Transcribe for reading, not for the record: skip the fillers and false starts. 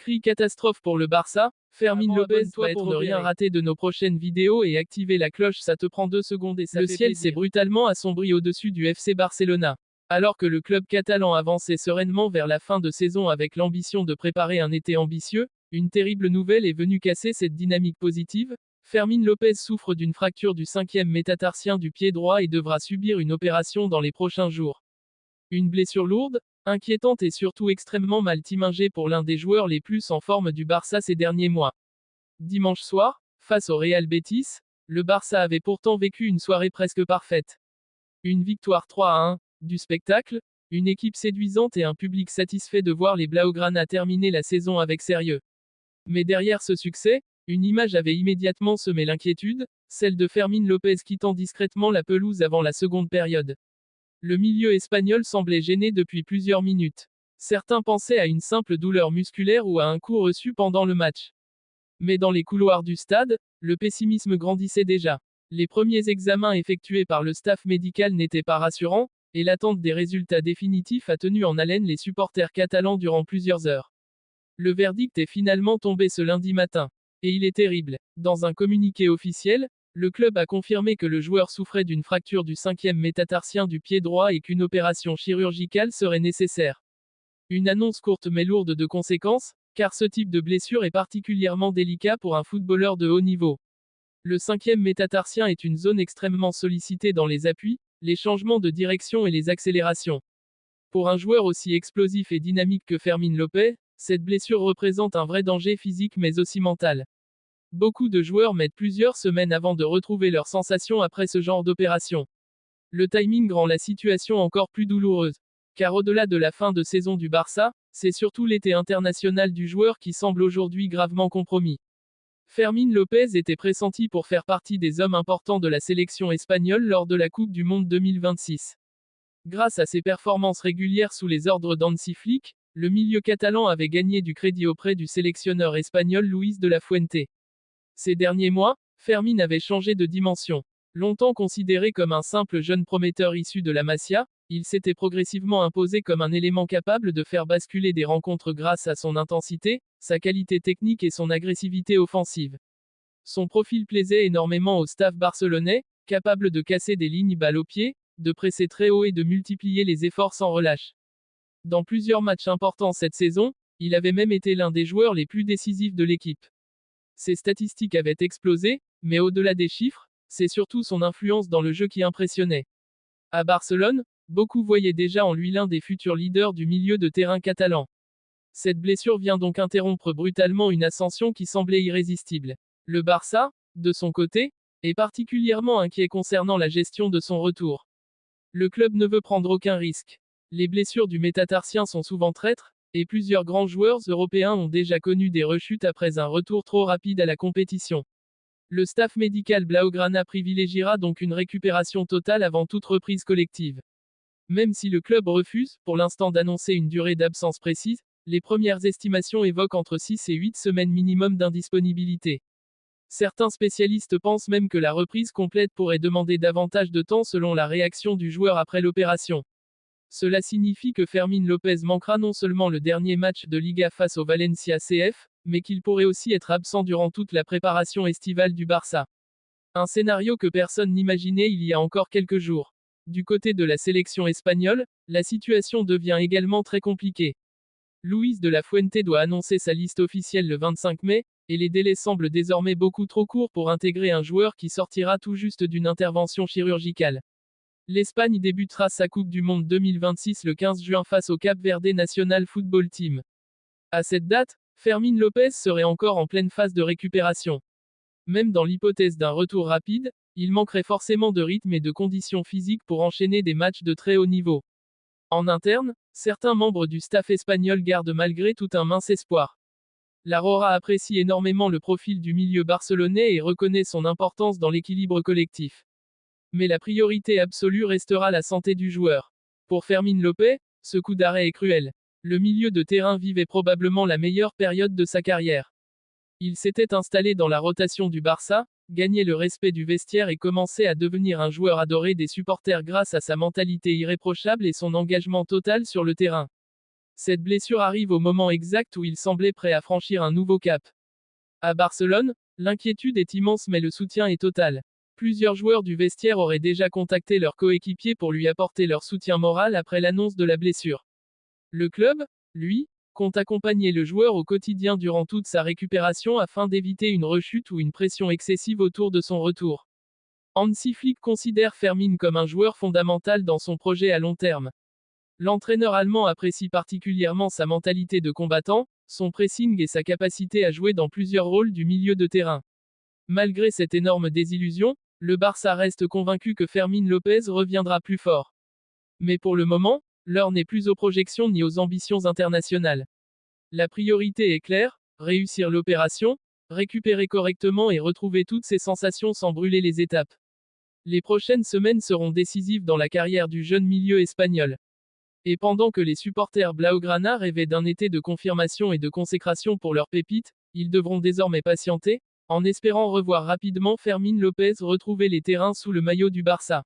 Cri catastrophe pour le Barça, Fermín López Abonne-toi va pour être ne rien rien rater de nos prochaines vidéos et activer la cloche, ça te prend 2 secondes et ça Le fait ciel plaisir. s'est Brutalement assombri au-dessus du FC Barcelona. Alors que le club catalan avançait sereinement vers la fin de saison avec l'ambition de préparer un été ambitieux, une terrible nouvelle est venue casser cette dynamique positive. Fermín López souffre d'une fracture du 5e métatarsien du pied droit et devra subir une opération dans les prochains jours. Une blessure lourde, inquiétante et surtout extrêmement mal timingée pour l'un des joueurs les plus en forme du Barça ces derniers mois. Dimanche soir, face au Real Betis, le Barça avait pourtant vécu une soirée presque parfaite. Une victoire 3-1, du spectacle, une équipe séduisante et un public satisfait de voir les Blaugrana terminer la saison avec sérieux. Mais derrière ce succès, une image avait immédiatement semé l'inquiétude, celle de Fermín López quittant discrètement la pelouse avant la seconde période. Le milieu espagnol semblait gêné depuis plusieurs minutes. Certains pensaient à une simple douleur musculaire ou à un coup reçu pendant le match. Mais dans les couloirs du stade, le pessimisme grandissait déjà. Les premiers examens effectués par le staff médical n'étaient pas rassurants, et l'attente des résultats définitifs a tenu en haleine les supporters catalans durant plusieurs heures. Le verdict est finalement tombé ce lundi matin. Et il est terrible. Dans un communiqué officiel, le club a confirmé que le joueur souffrait d'une fracture du 5e métatarsien du pied droit et qu'une opération chirurgicale serait nécessaire. Une annonce courte mais lourde de conséquences, car ce type de blessure est particulièrement délicat pour un footballeur de haut niveau. Le 5e métatarsien est une zone extrêmement sollicitée dans les appuis, les changements de direction et les accélérations. Pour un joueur aussi explosif et dynamique que Fermín López, cette blessure représente un vrai danger physique mais aussi mental. Beaucoup de joueurs mettent plusieurs semaines avant de retrouver leurs sensations après ce genre d'opération. Le timing rend la situation encore plus douloureuse. Car au-delà de la fin de saison du Barça, c'est surtout l'été international du joueur qui semble aujourd'hui gravement compromis. Fermín López était pressenti pour faire partie des hommes importants de la sélection espagnole lors de la Coupe du Monde 2026. Grâce à ses performances régulières sous les ordres d'Hansi Flick, le milieu catalan avait gagné du crédit auprès du sélectionneur espagnol Luis de la Fuente. Ces derniers mois, Fermín avait changé de dimension. Longtemps considéré comme un simple jeune prometteur issu de la Masia, il s'était progressivement imposé comme un élément capable de faire basculer des rencontres grâce à son intensité, sa qualité technique et son agressivité offensive. Son profil plaisait énormément au staff barcelonais, capable de casser des lignes balle au pied, de presser très haut et de multiplier les efforts sans relâche. Dans plusieurs matchs importants cette saison, il avait même été l'un des joueurs les plus décisifs de l'équipe. Ses statistiques avaient explosé, mais au-delà des chiffres, c'est surtout son influence dans le jeu qui impressionnait. À Barcelone, beaucoup voyaient déjà en lui l'un des futurs leaders du milieu de terrain catalan. Cette blessure vient donc interrompre brutalement une ascension qui semblait irrésistible. Le Barça, de son côté, est particulièrement inquiet concernant la gestion de son retour. Le club ne veut prendre aucun risque. Les blessures du métatarsien sont souvent traîtres, et plusieurs grands joueurs européens ont déjà connu des rechutes après un retour trop rapide à la compétition. Le staff médical Blaugrana privilégiera donc une récupération totale avant toute reprise collective. Même si le club refuse, pour l'instant, d'annoncer une durée d'absence précise, les premières estimations évoquent entre 6 et 8 semaines minimum d'indisponibilité. Certains spécialistes pensent même que la reprise complète pourrait demander davantage de temps selon la réaction du joueur après l'opération. Cela signifie que Fermín López manquera non seulement le dernier match de Liga face au Valencia CF, mais qu'il pourrait aussi être absent durant toute la préparation estivale du Barça. Un scénario que personne n'imaginait il y a encore quelques jours. Du côté de la sélection espagnole, la situation devient également très compliquée. Luis de la Fuente doit annoncer sa liste officielle le 25 mai, et les délais semblent désormais beaucoup trop courts pour intégrer un joueur qui sortira tout juste d'une intervention chirurgicale. L'Espagne débutera sa Coupe du Monde 2026 le 15 juin face au Cap Verde National Football Team. À cette date, Fermín López serait encore en pleine phase de récupération. Même dans l'hypothèse d'un retour rapide, il manquerait forcément de rythme et de conditions physiques pour enchaîner des matchs de très haut niveau. En interne, certains membres du staff espagnol gardent malgré tout un mince espoir. La Roja apprécie énormément le profil du milieu barcelonais et reconnaît son importance dans l'équilibre collectif. Mais la priorité absolue restera la santé du joueur. Pour Fermín López, ce coup d'arrêt est cruel. Le milieu de terrain vivait probablement la meilleure période de sa carrière. Il s'était installé dans la rotation du Barça, gagnait le respect du vestiaire et commençait à devenir un joueur adoré des supporters grâce à sa mentalité irréprochable et son engagement total sur le terrain. Cette blessure arrive au moment exact où il semblait prêt à franchir un nouveau cap. À Barcelone, l'inquiétude est immense mais le soutien est total. Plusieurs joueurs du vestiaire auraient déjà contacté leur coéquipier pour lui apporter leur soutien moral après l'annonce de la blessure. Le club, lui, compte accompagner le joueur au quotidien durant toute sa récupération afin d'éviter une rechute ou une pression excessive autour de son retour. Hansi Flick considère Fermin comme un joueur fondamental dans son projet à long terme. L'entraîneur allemand apprécie particulièrement sa mentalité de combattant, son pressing et sa capacité à jouer dans plusieurs rôles du milieu de terrain. Malgré cette énorme désillusion, le Barça reste convaincu que Fermin Lopez reviendra plus fort. Mais pour le moment, l'heure n'est plus aux projections ni aux ambitions internationales. La priorité est claire, réussir l'opération, récupérer correctement et retrouver toutes ses sensations sans brûler les étapes. Les prochaines semaines seront décisives dans la carrière du jeune milieu espagnol. Et pendant que les supporters blaugrana rêvaient d'un été de confirmation et de consécration pour leur pépite, ils devront désormais patienter, en espérant revoir rapidement Fermin Lopez retrouver les terrains sous le maillot du Barça.